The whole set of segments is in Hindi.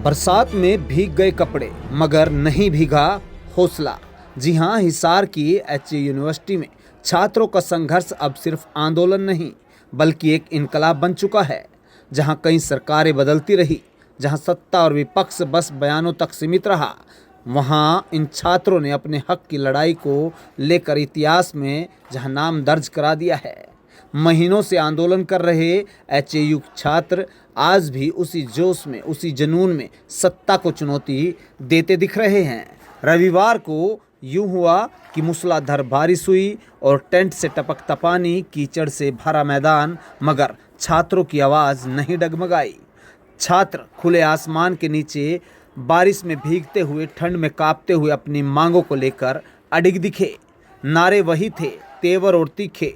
बरसात में भीग गए कपड़े मगर नहीं भीगा हौसला। जी हां, हिसार की एचए यूनिवर्सिटी में छात्रों का संघर्ष अब सिर्फ आंदोलन नहीं बल्कि एक इनकलाब बन चुका है। जहां कई सरकारें बदलती रही, जहां सत्ता और विपक्ष बस बयानों तक सीमित रहा, वहां इन छात्रों ने अपने हक की लड़ाई को लेकर इतिहास में जहां नाम दर्ज करा दिया है। महीनों से आंदोलन कर रहे एचएयू छात्र आज भी उसी जोश में, उसी जुनून में सत्ता को चुनौती देते दिख रहे हैं। रविवार को यूं हुआ कि मूसलाधार बारिश हुई और टेंट से टपकता पानी, कीचड़ से भरा मैदान, मगर छात्रों की आवाज़ नहीं डगमगाई। छात्र खुले आसमान के नीचे बारिश में भीगते हुए, ठंड में कांपते हुए अपनी मांगों को लेकर अडिग दिखे। नारे वही थे, तेवर और तीखे।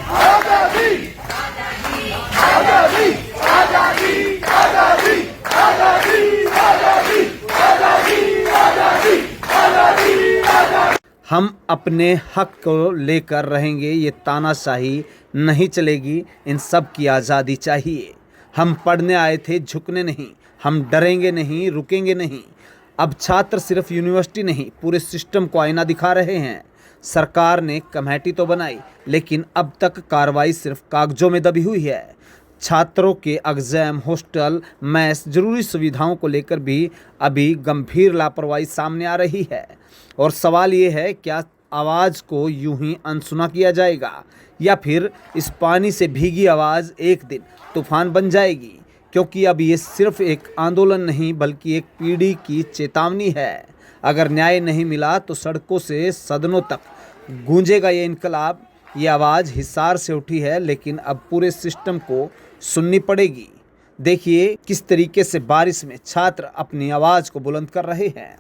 आजादी, आजादी, आजादी, आजादी, आजादी, आजादी, आजादी, आजादी, आजादी, आजादी। हम अपने हक को लेकर रहेंगे, ये तानाशाही नहीं चलेगी, इन सब की आज़ादी चाहिए। हम पढ़ने आए थे, झुकने नहीं, हम डरेंगे नहीं, रुकेंगे नहीं। अब छात्र सिर्फ यूनिवर्सिटी नहीं, पूरे सिस्टम को आईना दिखा रहे हैं। सरकार ने कमेटी तो बनाई, लेकिन अब तक कार्रवाई सिर्फ कागजों में दबी हुई है। छात्रों के एग्जाम, हॉस्टल, मेस, जरूरी सुविधाओं को लेकर भी अभी गंभीर लापरवाही सामने आ रही है। और सवाल ये है, क्या आवाज़ को यूं ही अनसुना किया जाएगा या फिर इस पानी से भीगी आवाज़ एक दिन तूफान बन जाएगी? क्योंकि अब ये सिर्फ एक आंदोलन नहीं बल्कि एक पीढ़ी की चेतावनी है। अगर न्याय नहीं मिला तो सड़कों से सदनों तक गूंजेगा ये इनकलाब। ये आवाज़ हिसार से उठी है, लेकिन अब पूरे सिस्टम को सुननी पड़ेगी। देखिए किस तरीके से बारिश में छात्र अपनी आवाज़ को बुलंद कर रहे हैं।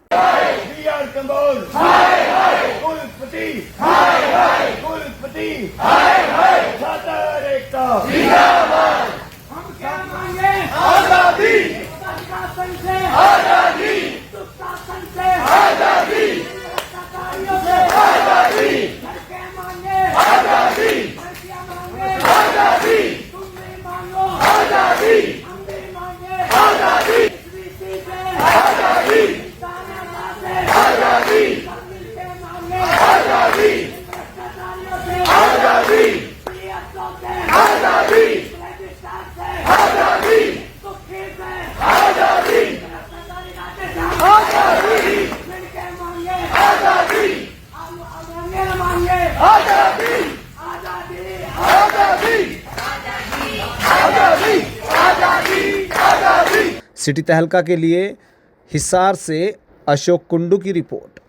सिटी तहलका के लिए हिसार से अशोक कुंडू की रिपोर्ट।